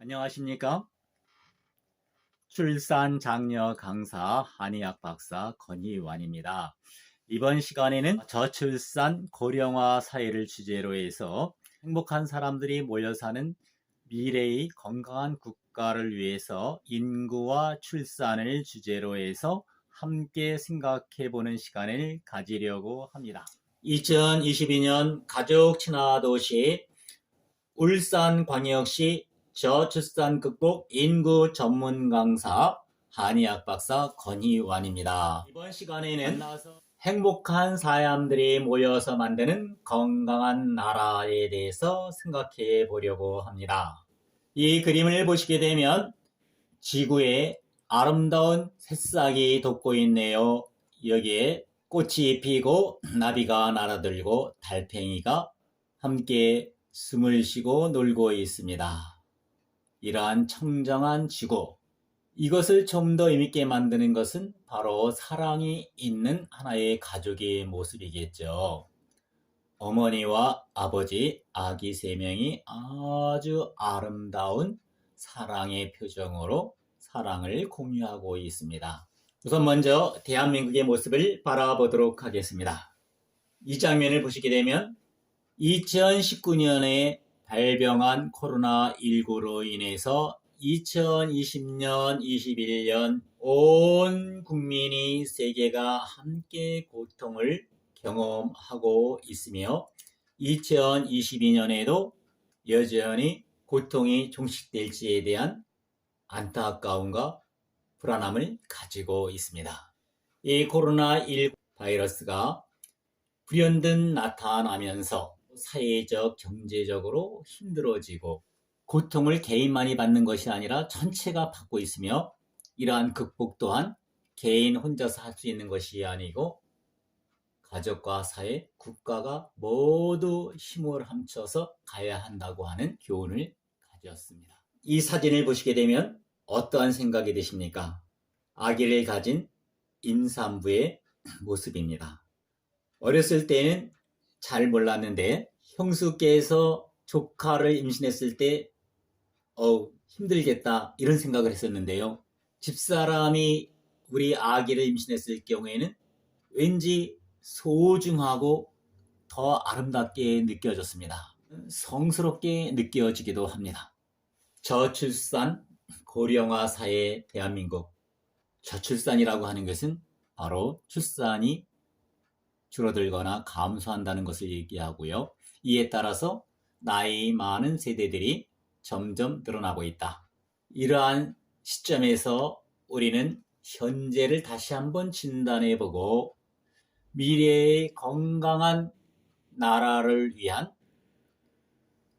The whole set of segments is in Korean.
안녕하십니까? 출산 장려 강사 한의학 박사 건희완입니다. 이번 시간에는 저출산 고령화 사회를 주제로 해서 행복한 사람들이 모여 사는 미래의 건강한 국가를 위해서 인구와 출산을 주제로 해서 함께 생각해 보는 시간을 가지려고 합니다. 2022년 가족 친화 도시 울산광역시 저출산 극복 인구 전문 강사 한의학 박사 건희완입니다. 이번 시간에는 행복한 사람들이 모여서 만드는 건강한 나라에 대해서 생각해 보려고 합니다. 이 그림을 보시게 되면 지구에 아름다운 새싹이 돋고 있네요. 여기에 꽃이 피고 나비가 날아들고 달팽이가 함께 숨을 쉬고 놀고 있습니다. 이러한 청정한 지구, 이것을 좀 더 의미있게 만드는 것은 바로 사랑이 있는 하나의 가족의 모습이겠죠. 어머니와 아버지, 아기 3명이 아주 아름다운 사랑의 표정으로 사랑을 공유하고 있습니다. 우선 먼저 대한민국의 모습을 바라보도록 하겠습니다. 이 장면을 보시게 되면 2019년에 발병한 코로나19로 인해서 2020년, 21년 온 국민이 세계가 함께 고통을 경험하고 있으며 2022년에도 여전히 고통이 종식될지에 대한 안타까움과 불안함을 가지고 있습니다. 이 코로나19 바이러스가 불현듯 나타나면서 사회적, 경제적으로 힘들어지고 고통을 개인만이 받는 것이 아니라 전체가 받고 있으며 이러한 극복 또한 개인 혼자서 할 수 있는 것이 아니고 가족과 사회, 국가가 모두 힘을 합쳐서 가야 한다고 하는 교훈을 가졌습니다. 이 사진을 보시게 되면 어떠한 생각이 드십니까? 아기를 가진 임산부의 모습입니다. 어렸을 때는 잘 몰랐는데 형수께서 조카를 임신했을 때 힘들겠다 이런 생각을 했었는데요. 집사람이 우리 아기를 임신했을 경우에는 왠지 소중하고 더 아름답게 느껴졌습니다. 성스럽게 느껴지기도 합니다. 저출산 고령화 사회 대한민국, 저출산이라고 하는 것은 바로 출산이 줄어들거나 감소한다는 것을 얘기하고요. 이에 따라서 나이 많은 세대들이 점점 늘어나고 있다. 이러한 시점에서 우리는 현재를 다시 한번 진단해보고 미래의 건강한 나라를 위한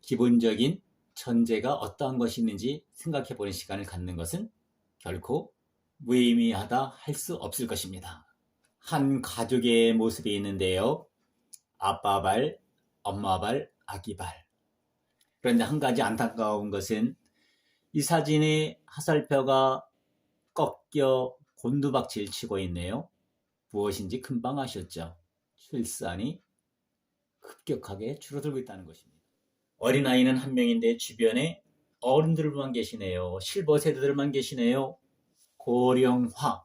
기본적인 전제가 어떠한 것이 있는지 생각해보는 시간을 갖는 것은 결코 무의미하다 할 수 없을 것입니다. 한 가족의 모습이 있는데요. 아빠 발, 엄마 발, 아기 발. 그런데 한 가지 안타까운 것은 이 사진의 화살표가 꺾여 곤두박질 치고 있네요. 무엇인지 금방 아셨죠? 출산이 급격하게 줄어들고 있다는 것입니다. 어린아이는 한 명인데 주변에 어른들만 계시네요. 실버 세대들만 계시네요. 고령화.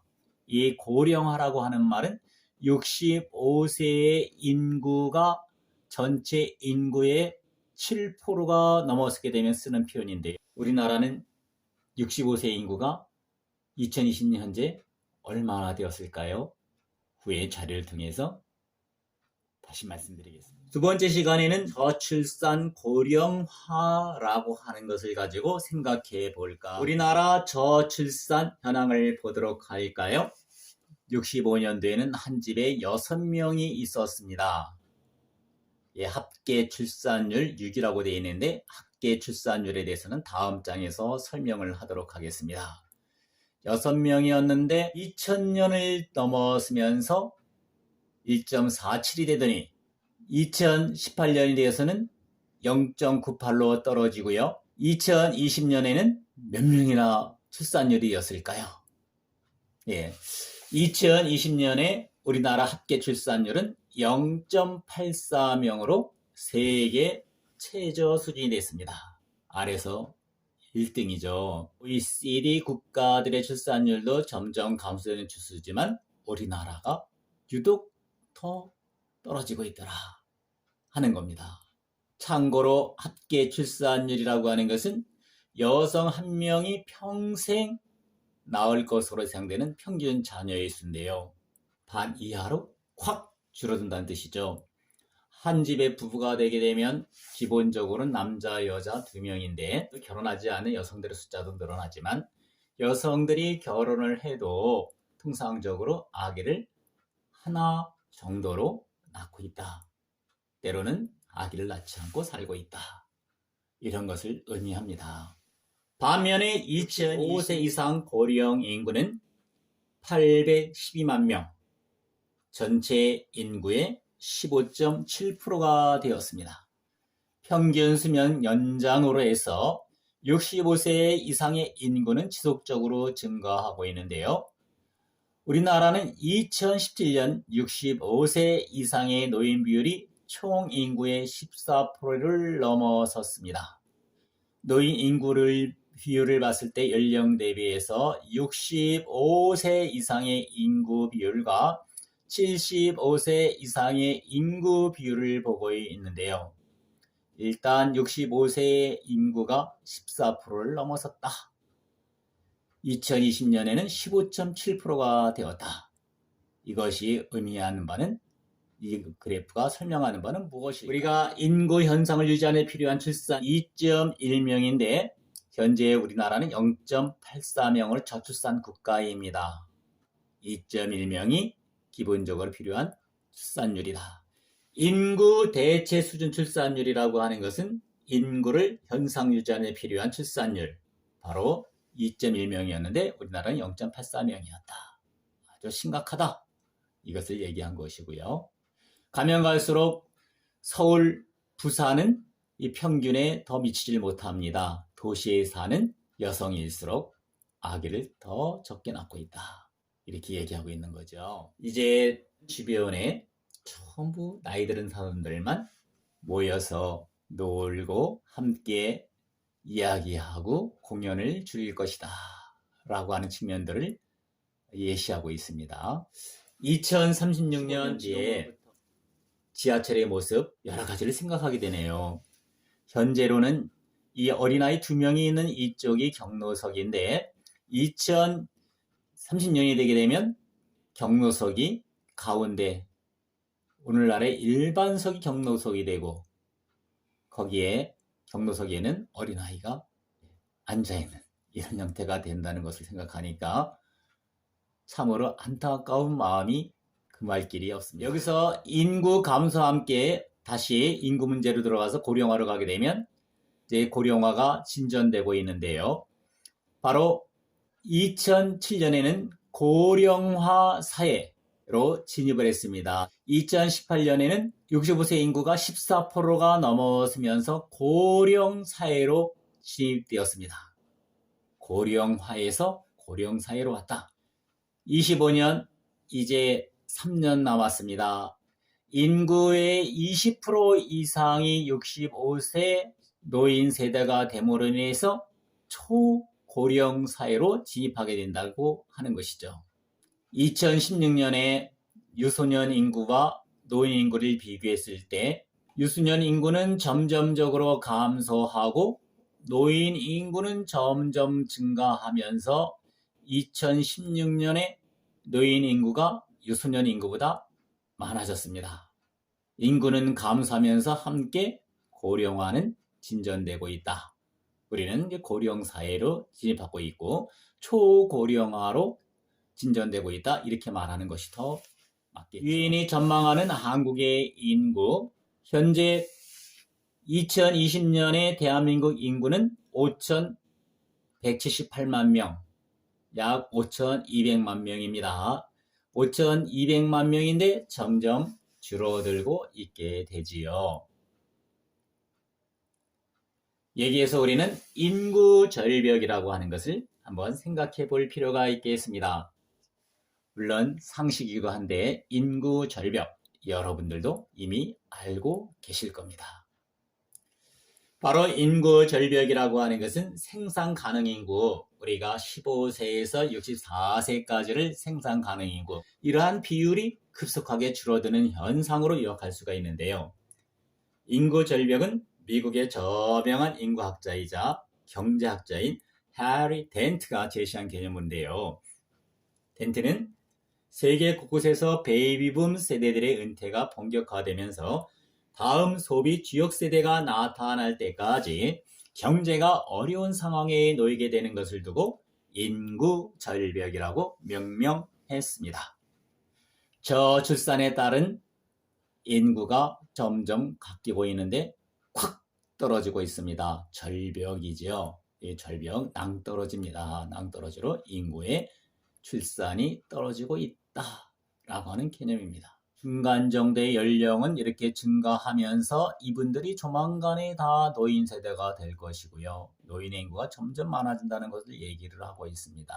이 고령화라고 하는 말은 65세의 인구가 전체 인구의 7%가 넘어서게 되면 쓰는 표현인데요. 우리나라는 65세 인구가 2020년 현재 얼마나 되었을까요? 후에 자료를 통해서 다시 말씀드리겠습니다. 두 번째 시간에는 저출산 고령화라고 하는 것을 가지고 생각해 볼까. 우리나라 저출산 현황을 보도록 할까요? 65년도에는 한 집에 6명이 있었습니다. 예, 합계 출산율 6이라고 되어 있는데 합계 출산율에 대해서는 다음 장에서 설명을 하도록 하겠습니다. 6명이었는데 2000년을 넘어서면서 1.47이 되더니 2018년이 되어서는 0.98로 떨어지고요. 2020년에는 몇 명이나 출산율이었을까요? 예, 2020년에 우리나라 합계 출산율은 0.84명으로 세계 최저 수준이 됐습니다. 아래서 1등이죠. OECD 국가들의 출산율도 점점 감소되는 추세지만 우리나라가 유독 더 떨어지고 있더라 하는 겁니다. 참고로 합계 출산율이라고 하는 것은 여성 한 명이 평생 낳을 것으로 예상되는 평균 자녀의 수인데요. 반 이하로 확 줄어든다는 뜻이죠. 한 집에 부부가 되게 되면 기본적으로는 남자, 여자 2명인데 결혼하지 않은 여성들의 숫자도 늘어나지만 여성들이 결혼을 해도 통상적으로 아기를 하나 정도로 낳고 있다. 때로는 아기를 낳지 않고 살고 있다. 이런 것을 의미합니다. 반면에 2005세 이상 고령 인구는 812만 명, 전체 인구의 15.7%가 되었습니다. 평균 수명 연장으로 해서 65세 이상의 인구는 지속적으로 증가하고 있는데요. 우리나라는 2017년 65세 이상의 노인 비율이 총 인구의 14%를 넘어섰습니다. 노인 인구를 비율을 봤을 때 연령 대비해서 65세 이상의 인구 비율과 75세 이상의 인구 비율을 보고 있는데요. 일단 65세 인구가 14%를 넘어섰다. 2020년에는 15.7%가 되었다. 이것이 의미하는 바는, 이 그래프가 설명하는 바는 무엇일까? 우리가 인구 현상을 유지하는 데 필요한 출산 2.1명인데 현재 우리나라는 0.84명으로 저출산 국가입니다. 2.1명이 기본적으로 필요한 출산율이다. 인구 대체 수준 출산율이라고 하는 것은 인구를 현상 유지하는 데 필요한 출산율, 바로 2.1명이었는데 우리나라는 0.84명이었다. 아주 심각하다. 이것을 얘기한 것이고요. 가면 갈수록 서울, 부산은 이 평균에 더 미치질 못합니다. 도시에 사는 여성일수록 아기를 더 적게 낳고 있다. 이렇게 얘기하고 있는 거죠. 이제 주변에 전부 나이 들은 사람들만 모여서 놀고 함께 이야기하고 공연을 즐길 것이다 라고 하는 측면들을 예시하고 있습니다. 2036년 뒤에 지하철의 모습 여러 가지를 생각하게 되네요. 현재로는 이 어린아이 2명이 있는 이쪽이 경로석인데 2030년이 되게 되면 경로석이 가운데, 오늘날의 일반석이 경로석이 되고 거기에 경로석에는 어린아이가 앉아있는 이런 형태가 된다는 것을 생각하니까 참으로 안타까운 마음이 금할 길이 없습니다. 여기서 인구 감소와 함께 다시 인구 문제로 들어가서 고령화로 가게 되면 이제 고령화가 진전되고 있는데요. 바로 2007년에는 고령화 사회로 진입을 했습니다. 2018년에는 65세 인구가 14%가 넘어서면서 고령 사회로 진입되었습니다. 고령화에서 고령 사회로 왔다. 25년 이제 3년 남았습니다. 인구의 20% 이상이 65세 노인 세대가 됨으로 인해서 초고령 사회로 진입하게 된다고 하는 것이죠. 2016년에 유소년 인구와 노인 인구를 비교했을 때 유소년 인구는 점점적으로 감소하고 노인 인구는 점점 증가하면서 2016년에 노인 인구가 유소년 인구보다 많아졌습니다. 인구는 감소하면서 함께 고령화는 진전되고 있다. 우리는 고령 사회로 진입하고 있고 초고령화로 진전되고 있다. 이렇게 말하는 것이 더 맞겠죠. 유엔이 전망하는 한국의 인구, 현재 2020년에 대한민국 인구는 5,178만 명, 약 5,200만 명입니다. 5,200만 명인데 점점 줄어들고 있게 되지요. 여기에서 우리는 인구 절벽이라고 하는 것을 한번 생각해 볼 필요가 있겠습니다. 물론 상식이기도 한데 인구 절벽, 여러분들도 이미 알고 계실 겁니다. 바로 인구 절벽이라고 하는 것은 생산 가능 인구, 우리가 15세에서 64세까지를 생산 가능 인구, 이러한 비율이 급속하게 줄어드는 현상으로 요약할 수가 있는데요. 인구 절벽은 미국의 저명한 인구학자이자 경제학자인 해리 덴트가 제시한 개념인데요. 덴트는 세계 곳곳에서 베이비붐 세대들의 은퇴가 본격화되면서 다음 소비 주역 세대가 나타날 때까지 경제가 어려운 상황에 놓이게 되는 것을 두고 인구 절벽이라고 명명했습니다. 저출산에 따른 인구가 점점 깎이고 있는데 콱 떨어지고 있습니다. 절벽이지요. 이 절벽 낭떠러지입니다. 낭떠러지로 인구의 출산이 떨어지고 있다라고 하는 개념입니다. 중간 정도의 연령은 이렇게 증가하면서 이분들이 조만간에 다 노인 세대가 될 것이고요. 노인의 인구가 점점 많아진다는 것을 얘기를 하고 있습니다.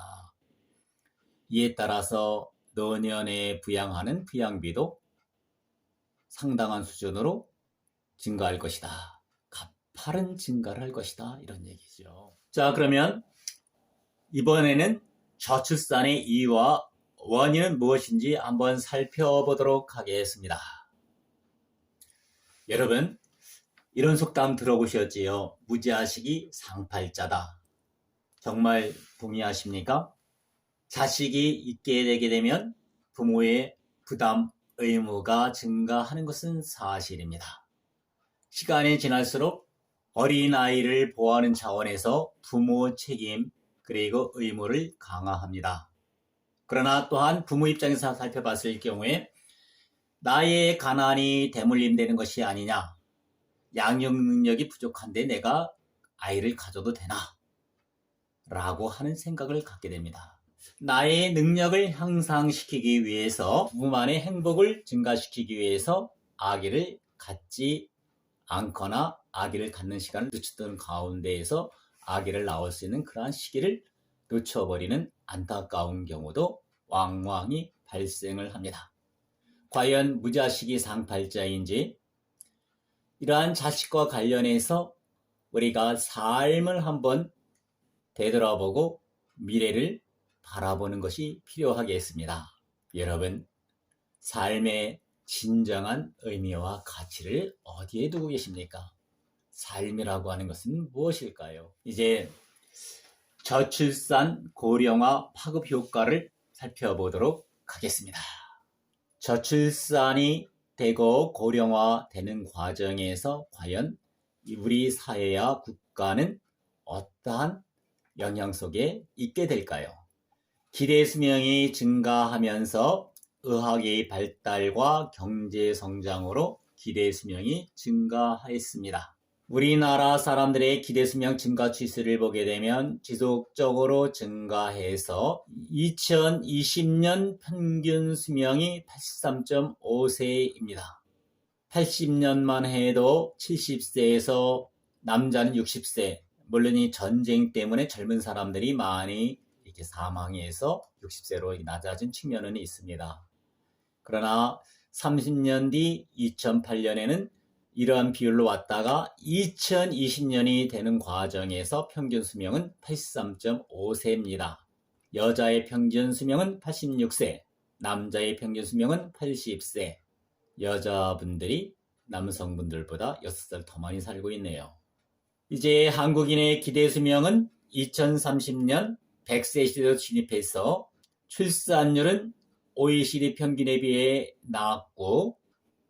이에 따라서 노년에 부양하는 부양비도 상당한 수준으로 증가할 것이다. 가파른 증가를 할 것이다. 이런 얘기죠. 자, 그러면 이번에는 저출산의 이유와 원인은 무엇인지 한번 살펴보도록 하겠습니다. 여러분, 이런 속담 들어보셨지요? 무지하식이 상팔자다. 정말 동의하십니까? 자식이 있게 되게 되면 부모의 부담, 의무가 증가하는 것은 사실입니다. 시간이 지날수록 어린아이를 보호하는 차원에서 부모 책임 그리고 의무를 강화합니다. 그러나 또한 부모 입장에서 살펴봤을 경우에 나의 가난이 대물림되는 것이 아니냐, 양육 능력이 부족한데 내가 아이를 가져도 되나? 라고 하는 생각을 갖게 됩니다. 나의 능력을 향상시키기 위해서, 부모만의 행복을 증가시키기 위해서 아기를 갖지 않거나 아기를 갖는 시간을 늦추던 가운데에서 아기를 낳을 수 있는 그러한 시기를 놓쳐버리는 안타까운 경우도 왕왕히 발생을 합니다. 과연 무자식이 상팔자인지, 이러한 자식과 관련해서 우리가 삶을 한번 되돌아보고 미래를 바라보는 것이 필요하겠습니다. 여러분, 삶의 진정한 의미와 가치를 어디에 두고 계십니까? 삶이라고 하는 것은 무엇일까요? 이제 저출산, 고령화, 파급 효과를 살펴보도록 하겠습니다. 저출산이 되고 고령화되는 과정에서 과연 우리 사회와 국가는 어떠한 영향 속에 있게 될까요? 기대 수명이 증가하면서 의학의 발달과 경제 성장으로 기대 수명이 증가했습니다. 우리나라 사람들의 기대 수명 증가 추세를 보게 되면 지속적으로 증가해서 2020년 평균 수명이 83.5세입니다. 80년만 해도 70세에서 남자는 60세, 물론 이 전쟁 때문에 젊은 사람들이 많이 이렇게 사망해서 60세로 낮아진 측면은 있습니다. 그러나 30년 뒤 2008년에는 이러한 비율로 왔다가 2020년이 되는 과정에서 평균 수명은 83.5세입니다. 여자의 평균 수명은 86세, 남자의 평균 수명은 80세. 여자분들이 남성분들보다 6살 더 많이 살고 있네요. 이제 한국인의 기대 수명은 2030년 100세 시대로 진입해서 출산율은 OECD 평균에 비해 낮고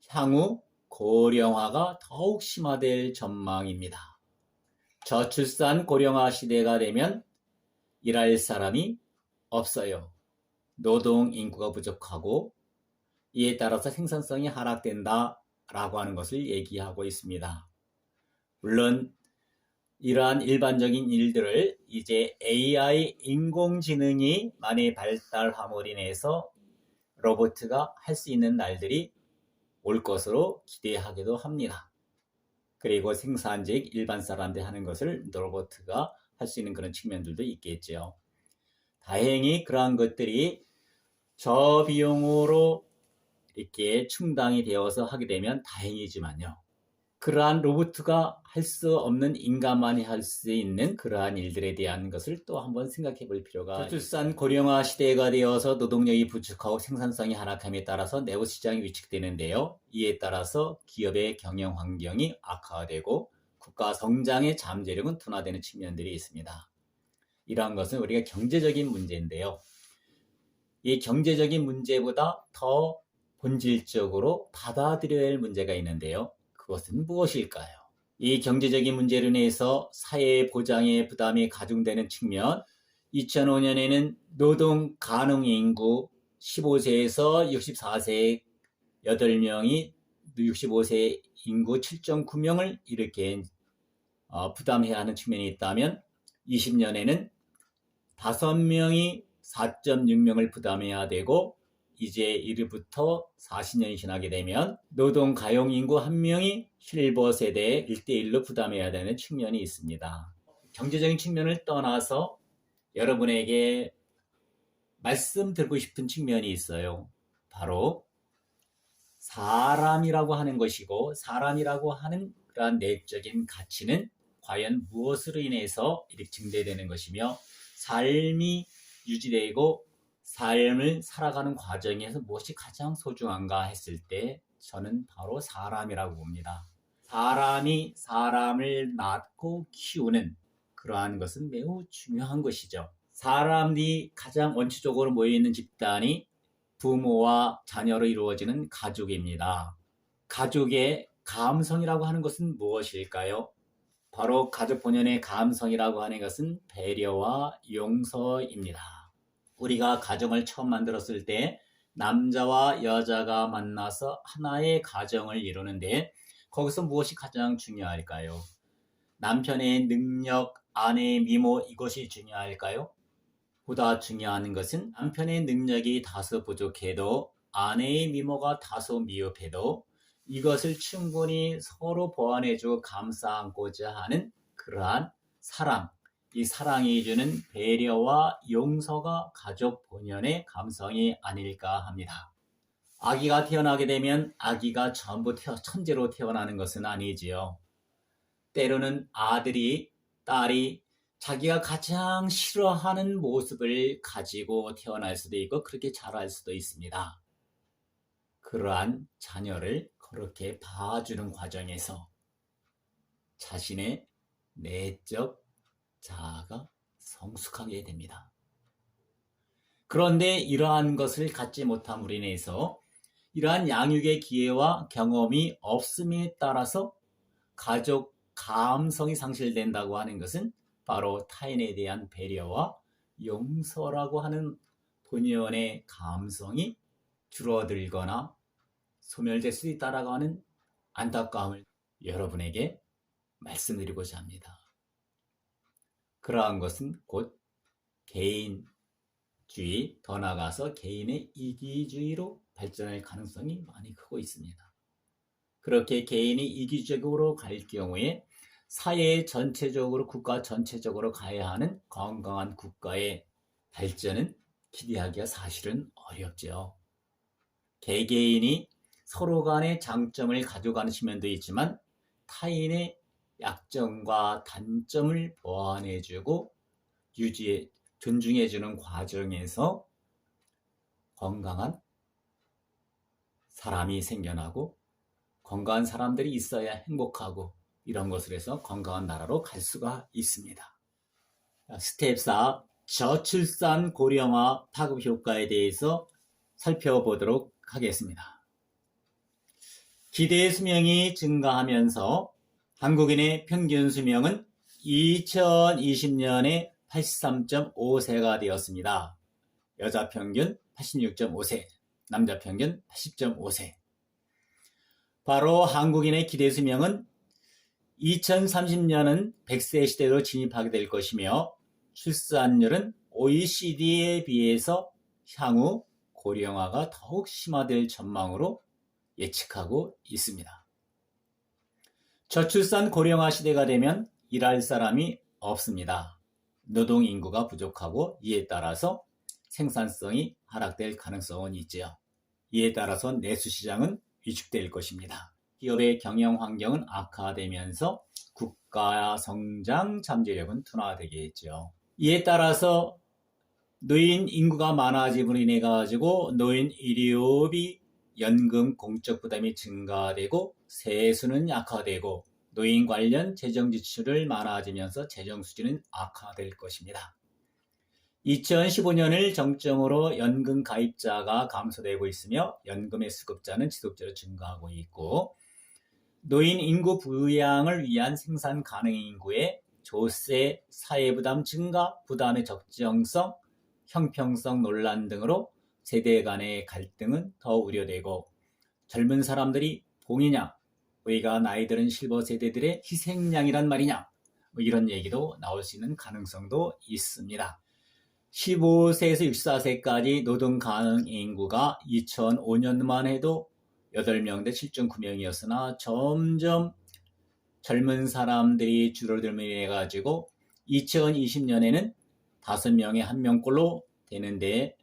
향후 고령화가 더욱 심화될 전망입니다. 저출산 고령화 시대가 되면 일할 사람이 없어요. 노동 인구가 부족하고 이에 따라서 생산성이 하락된다라고 하는 것을 얘기하고 있습니다. 물론 이러한 일반적인 일들을 이제 AI 인공지능이 많이 발달함으로 인해서 로봇가 할 수 있는 날들이 올 것으로 기대하기도 합니다. 그리고 생산직 일반 사람들이 하는 것을 로봇가 할 수 있는 그런 측면들도 있겠죠. 다행히 그러한 것들이 저비용으로 이렇게 충당이 되어서 하게 되면 다행이지만요. 그러한 로봇가 할 수 없는 인간만이 할 수 있는 그러한 일들에 대한 것을 또 한번 생각해 볼 필요가 있습니다. 저출산 고령화 시대가 되어서 노동력이 부족하고 생산성이 하락함에 따라서 내부 시장이 위축되는데요. 이에 따라서 기업의 경영 환경이 악화되고 국가 성장의 잠재력은 둔화되는 측면들이 있습니다. 이러한 것은 우리가 경제적인 문제인데요. 이 경제적인 문제보다 더 본질적으로 받아들여야 할 문제가 있는데요. 그것은 무엇일까요? 이 경제적인 문제로 인해서 사회 보장의 부담이 가중되는 측면, 2005년에는 노동 가능 인구 15세에서 64세 8명이 65세 인구 7.9명을 이렇게 부담해야 하는 측면이 있다면 20년에는 5명이 4.6명을 부담해야 되고 이제 이르부터 40년이 지나게 되면 노동 가용 인구 1명이 실버 세대에 1대1로 부담해야 되는 측면이 있습니다. 경제적인 측면을 떠나서 여러분에게 말씀드리고 싶은 측면이 있어요. 바로 사람이라고 하는 것이고 사람이라고 하는 그러한 내적인 가치는 과연 무엇으로 인해서 이렇게 증대되는 것이며 삶이 유지되고 삶을 살아가는 과정에서 무엇이 가장 소중한가 했을 때 저는 바로 사람이라고 봅니다. 사람이 사람을 낳고 키우는 그러한 것은 매우 중요한 것이죠. 사람이 가장 원초적으로 모여있는 집단이 부모와 자녀로 이루어지는 가족입니다. 가족의 감성이라고 하는 것은 무엇일까요? 바로 가족 본연의 감성이라고 하는 것은 배려와 용서입니다. 우리가 가정을 처음 만들었을 때 남자와 여자가 만나서 하나의 가정을 이루는데 거기서 무엇이 가장 중요할까요? 남편의 능력, 아내의 미모 이것이 중요할까요? 보다 중요한 것은 남편의 능력이 다소 부족해도 아내의 미모가 다소 미흡해도 이것을 충분히 서로 보완해주고 감싸 안고자 하는 그러한 사랑, 이 사랑이 주는 배려와 용서가 가족 본연의 감성이 아닐까 합니다. 아기가 태어나게 되면 아기가 전부 천재로 태어나는 것은 아니지요. 때로는 아들이, 딸이 자기가 가장 싫어하는 모습을 가지고 태어날 수도 있고 그렇게 자랄 수도 있습니다. 그러한 자녀를 그렇게 봐주는 과정에서 자신의 내적 자아가 성숙하게 됩니다. 그런데 이러한 것을 갖지 못함으로 인해서 이러한 양육의 기회와 경험이 없음에 따라서 가족 감성이 상실된다고 하는 것은 바로 타인에 대한 배려와 용서라고 하는 본연의 감성이 줄어들거나 소멸될 수 있다라고 하는 안타까움을 여러분에게 말씀드리고자 합니다. 그러한 것은 곧 개인주의, 더 나아가서 개인의 이기주의로 발전할 가능성이 많이 크고 있습니다. 그렇게 개인이 이기적으로 갈 경우에 사회 전체적으로, 국가 전체적으로 가야 하는 건강한 국가의 발전은 기대하기가 사실은 어렵죠. 개개인이 서로 간의 장점을 가져가는 측면도 있지만 타인의 약점과 단점을 보완해주고 존중해주는 과정에서 건강한 사람이 생겨나고 건강한 사람들이 있어야 행복하고 이런 것을 해서 건강한 나라로 갈 수가 있습니다. 스텝 4, 저출산 고령화 파급 효과에 대해서 살펴보도록 하겠습니다. 기대 수명이 증가하면서 한국인의 평균 수명은 2020년에 83.5세가 되었습니다. 여자 평균 86.5세, 남자 평균 80.5세. 바로 한국인의 기대 수명은 2030년은 100세 시대로 진입하게 될 것이며 출산율은 OECD에 비해서 향후 고령화가 더욱 심화될 전망으로 예측하고 있습니다. 저출산 고령화 시대가 되면 일할 사람이 없습니다. 노동 인구가 부족하고 이에 따라서 생산성이 하락될 가능성은 있죠. 이에 따라서 내수 시장은 위축될 것입니다. 기업의 경영 환경은 악화되면서 국가 성장 잠재력은 둔화되겠죠. 이에 따라서 노인 인구가 많아짐으로 인해 가지고 노인 의료비, 연금 공적 부담이 증가되고 세수는 약화되고 노인 관련 재정 지출을 많아지면서 재정 수준은 악화될 것입니다. 2015년을 정점으로 연금 가입자가 감소되고 있으며 연금의 수급자는 지속적으로 증가하고 있고 노인 인구 부양을 위한 생산 가능 인구의 조세, 사회부담 증가, 부담의 적정성, 형평성 논란 등으로 세대 간의 갈등은 더 우려되고 젊은 사람들이 봉이냐, 우리가 나이 들은 실버 세대들의 희생양이란 말이냐 이런 얘기도 나올 수 있는 가능성도 있습니다. 15세에서 64세까지 노동 가능 인구가 2005년만 해도 8명 대 7.9명이었으나 점점 젊은 사람들이 줄어들며 해가지고 2020년에는 5명에 1명꼴로 되는데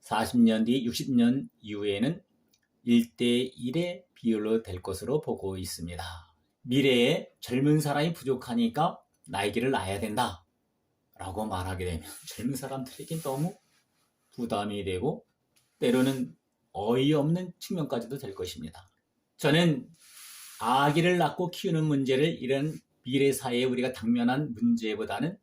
40년 뒤 60년 이후에는 1대1의 비율로 될 것으로 보고 있습니다. 미래에 젊은 사람이 부족하니까 나이기를 낳아야 된다 라고 말하게 되면 젊은 사람들에게 너무 부담이 되고 때로는 어이없는 측면까지도 될 것입니다. 저는 아기를 낳고 키우는 문제를 이런 미래 사회에 우리가 당면한 문제보다는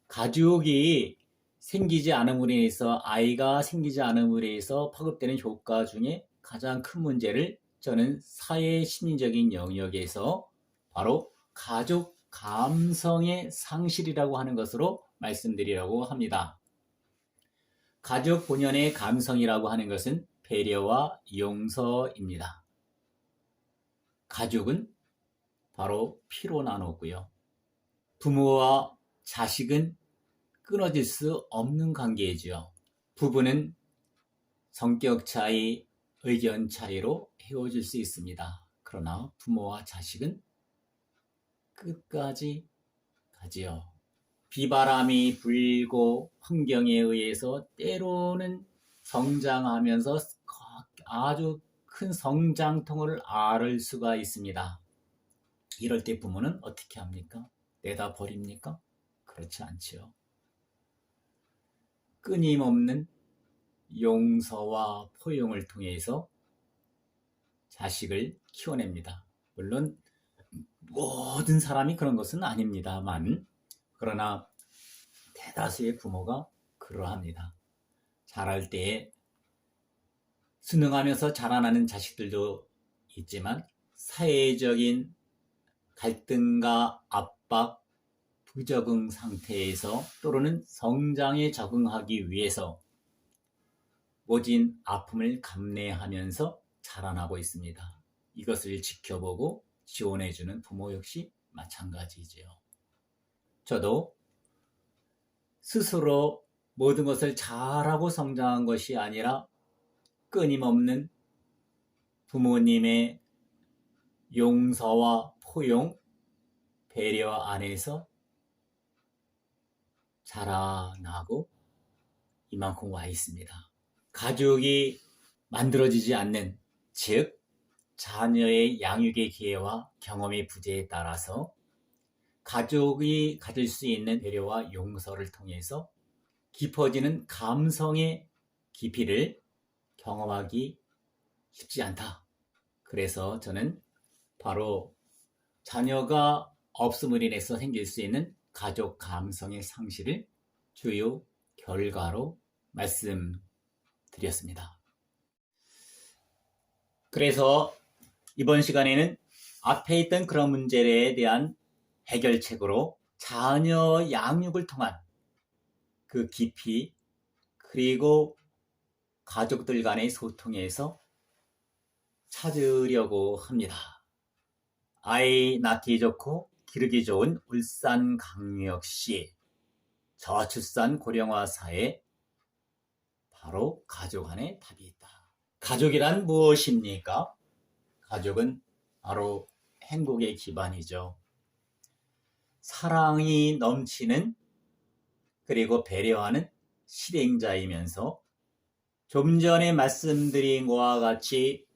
가족이 생기지 않음으로 인해서 아이가 생기지 않음으로 인해서 파급되는 효과 중에 가장 큰 문제를 저는 사회 심리적인 영역에서 바로 가족 감성의 상실이라고 하는 것으로 말씀드리려고 합니다. 가족 본연의 감성이라고 하는 것은 배려와 용서입니다. 가족은 바로 피로 나눴고요. 부모와 자식은 끊어질 수 없는 관계이죠. 부부는 성격 차이, 의견 차이로 헤어질 수 있습니다. 그러나 부모와 자식은 끝까지 가지요. 비바람이 불고 환경에 의해서 때로는 성장하면서 아주 큰 성장통을 앓을 수가 있습니다. 이럴 때 부모는 어떻게 합니까? 내다 버립니까? 그렇지 않지요. 끊임없는 용서와 포용을 통해서 자식을 키워냅니다. 물론 모든 사람이 그런 것은 아닙니다만 그러나 대다수의 부모가 그러합니다. 자랄 때에 순응하면서 자라나는 자식들도 있지만 사회적인 갈등과 압박, 부적응 상태에서 또는 성장에 적응하기 위해서 모진 아픔을 감내하면서 자라나고 있습니다. 이것을 지켜보고 지원해주는 부모 역시 마찬가지죠. 저도 스스로 모든 것을 잘하고 성장한 것이 아니라 끊임없는 부모님의 용서와 포용, 배려 안에서 자라나고 이만큼 와 있습니다. 가족이 만들어지지 않는, 즉 자녀의 양육의 기회와 경험의 부재에 따라서 가족이 가질 수 있는 배려와 용서를 통해서 깊어지는 감성의 깊이를 경험하기 쉽지 않다. 그래서 저는 바로 자녀가 없음으로 인해서 생길 수 있는 가족 감성의 상실을 주요 결과로 말씀드렸습니다. 그래서 이번 시간에는 앞에 있던 그런 문제에 대한 해결책으로 자녀 양육을 통한 그 깊이 그리고 가족들 간의 소통에서 찾으려고 합니다. 아이 낳기 좋고 기르기 좋은 울산광역시 저출산 고령화 사회에 바로 가족 안에 답이 있다. 가족이란 무엇입니까? 가족은 바로 행복의 기반이죠. 사랑이 넘치는 그리고 배려하는 실행자이면서 좀 전에 말씀드린 것과 같이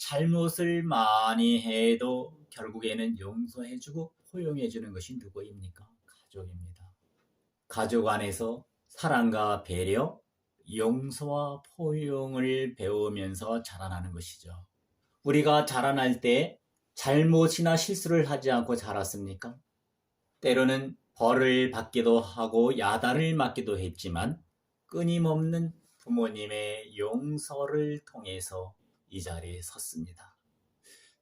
잘못을 많이 해도 결국에는 용서해주고 포용해주는 것이 누구입니까? 가족입니다. 가족 안에서 사랑과 배려, 용서와 포용을 배우면서 자라나는 것이죠. 우리가 자라날 때 잘못이나 실수를 하지 않고 자랐습니까? 때로는 벌을 받기도 하고 야단을 맞기도 했지만 끊임없는 부모님의 용서를 통해서 이 자리에 섰습니다.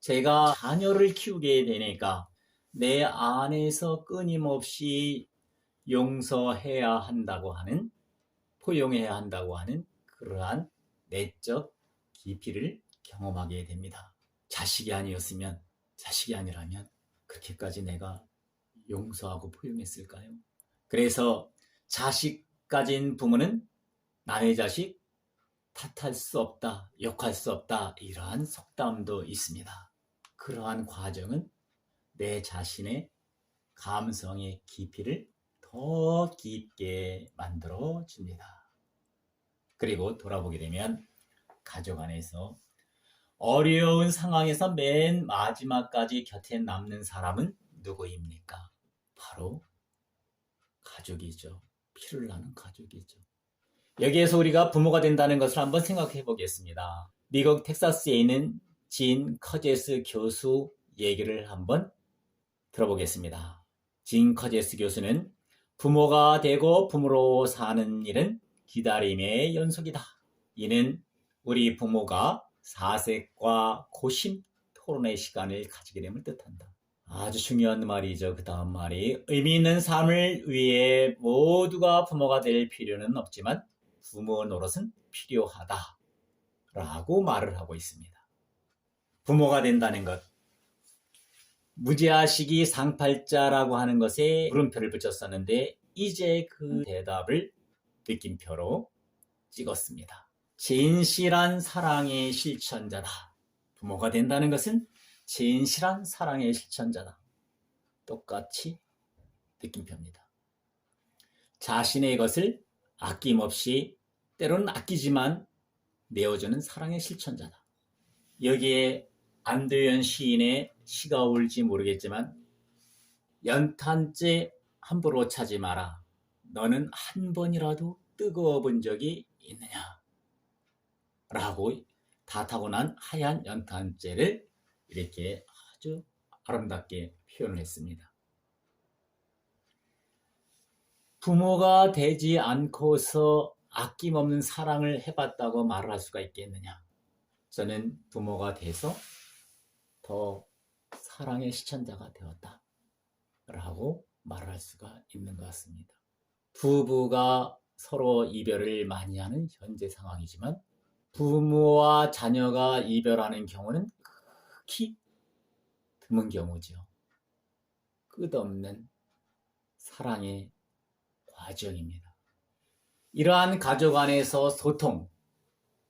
제가 자녀를 키우게 되니까 내 안에서 끊임없이 용서해야 한다고 하는, 포용해야 한다고 하는 그러한 내적 깊이를 경험하게 됩니다. 자식이 아니라면 그렇게까지 내가 용서하고 포용했을까요? 그래서 자식 가진 부모는 남의 자식 탓할 수 없다, 욕할 수 없다, 이러한 속담도 있습니다. 그러한 과정은 내 자신의 감성의 깊이를 더 깊게 만들어 줍니다. 그리고 돌아보게 되면 가족 안에서 어려운 상황에서 맨 마지막까지 곁에 남는 사람은 누구입니까? 바로 가족이죠. 피를 나눈 가족이죠. 여기에서 우리가 부모가 된다는 것을 한번 생각해 보겠습니다. 미국 텍사스에 있는 진 커제스 교수 얘기를 한번 들어보겠습니다. 진 커제스 교수는 부모가 되고 부모로 사는 일은 기다림의 연속이다. 이는 우리 부모가 사색과 고심, 토론의 시간을 가지게 됨을 뜻한다. 아주 중요한 말이죠. 그 다음 말이 의미 있는 삶을 위해 모두가 부모가 될 필요는 없지만 부모 노릇은 필요하다 라고 말을 하고 있습니다. 부모가 된다는 것, 무지하시기 상팔자라고 하는 것에 물음표를 붙였었는데 이제 그 대답을 느낌표로 찍었습니다. 진실한 사랑의 실천자다. 부모가 된다는 것은 진실한 사랑의 실천자다. 똑같이 느낌표입니다. 자신의 것을 아낌없이 때로는 아끼지만 내어주는 사랑의 실천자다. 여기에 안도현 시인의 시가 올지 모르겠지만 연탄재 함부로 차지 마라. 너는 한 번이라도 뜨거워 본 적이 있느냐? 라고 다 타고 난 하얀 연탄재를 이렇게 아주 아름답게 표현을 했습니다. 부모가 되지 않고서 아낌없는 사랑을 해봤다고 말을 할 수가 있겠느냐? 저는 부모가 돼서 더 사랑의 실천자가 되었다 라고 말을 할 수가 있는 것 같습니다. 부부가 서로 이별을 많이 하는 현재 상황이지만 부모와 자녀가 이별하는 경우는 극히 드문 경우죠. 끝없는 사랑의 과정입니다. 이러한 가족 안에서 소통,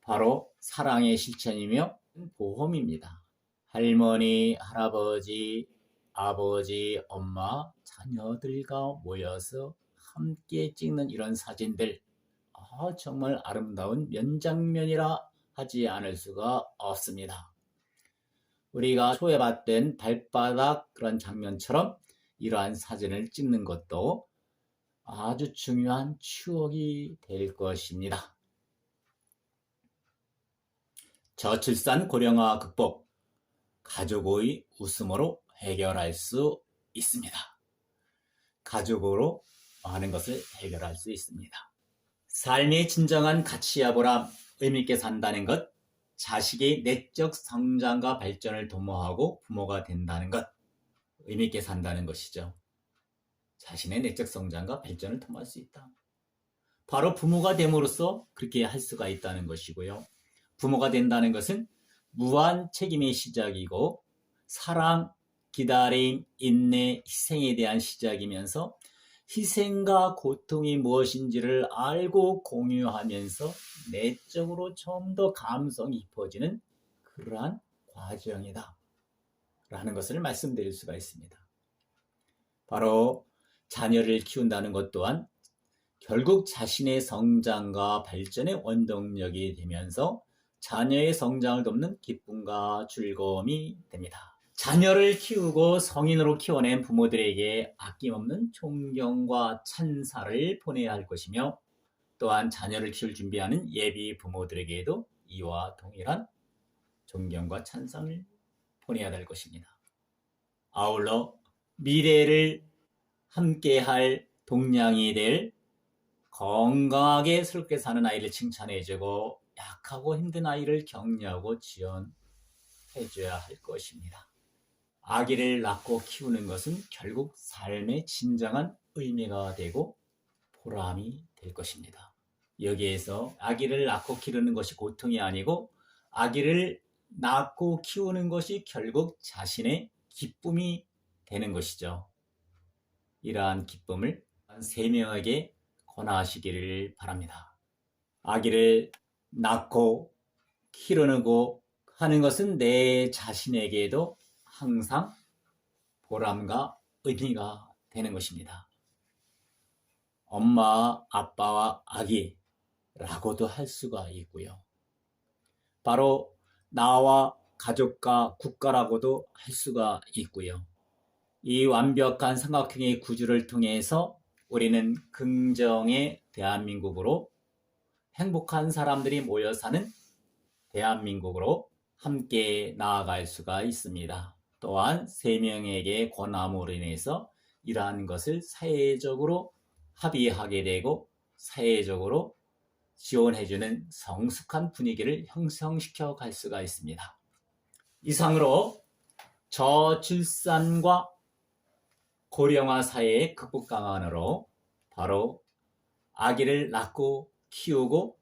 바로 사랑의 실천이며 보험입니다. 할머니, 할아버지, 아버지, 엄마, 자녀들과 모여서 함께 찍는 이런 사진들, 정말 아름다운 면장면이라 하지 않을 수가 없습니다. 우리가 소외받던 발바닥 그런 장면처럼 이러한 사진을 찍는 것도 아주 중요한 추억이 될 것입니다. 저출산 고령화 극복, 가족의 웃음으로 해결할 수 있습니다. 가족으로 많은 것을 해결할 수 있습니다. 삶의 진정한 가치와 보람, 의미있게 산다는 것, 자식의 내적 성장과 발전을 도모하고 부모가 된다는 것, 의미있게 산다는 것이죠. 자신의 내적 성장과 발전을 도모할 수 있다. 바로 부모가 됨으로써 그렇게 할 수가 있다는 것이고요. 부모가 된다는 것은 무한 책임의 시작이고 사랑, 기다림, 인내, 희생에 대한 시작이면서 희생과 고통이 무엇인지를 알고 공유하면서 내적으로 좀 더 감성이 깊어지는 그러한 과정이다 라는 것을 말씀드릴 수가 있습니다. 바로 자녀를 키운다는 것 또한 결국 자신의 성장과 발전의 원동력이 되면서 자녀의 성장을 돕는 기쁨과 즐거움이 됩니다. 자녀를 키우고 성인으로 키워낸 부모들에게 아낌없는 존경과 찬사를 보내야 할 것이며, 또한 자녀를 키울 준비하는 예비 부모들에게도 이와 동일한 존경과 찬상을 보내야 될 것입니다. 아울러 미래를 함께할 동량이 될 건강하게 새롭게 사는 아이를 칭찬해주고, 약하고 힘든 아이를 격려하고 지원해줘야 할 것입니다. 아기를 낳고 키우는 것은 결국 삶의 진정한 의미가 되고 보람이 될 것입니다. 여기에서 아기를 낳고 기르는 것이 고통이 아니고, 아기를 낳고 키우는 것이 결국 자신의 기쁨이 되는 것이죠. 이러한 기쁨을 3명에게 권하시기를 바랍니다. 아기를 낳고 키우고 하는 것은 내 자신에게도 항상 보람과 의미가 되는 것입니다. 엄마, 아빠와 아기라고도 할 수가 있고요. 바로 나와 가족과 국가라고도 할 수가 있고요. 이 완벽한 삼각형의 구조를 통해서 우리는 긍정의 대한민국으로, 행복한 사람들이 모여 사는 대한민국으로 함께 나아갈 수가 있습니다. 또한 3명에게 권함으로 인해서 이러한 것을 사회적으로 합의하게 되고 사회적으로 지원해주는 성숙한 분위기를 형성시켜 갈 수가 있습니다. 이상으로 저출산과 고령화 사회의 극복 방안으로 바로 아기를 낳고 키우고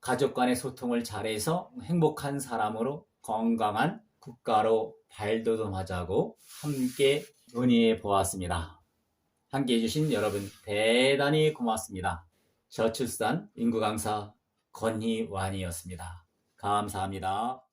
가족 간의 소통을 잘해서 행복한 사람으로 건강한 국가로 발돋움하자고 함께 논의해 보았습니다. 함께 해주신 여러분 대단히 고맙습니다. 저출산 인구 강사 권희완이었습니다. 감사합니다.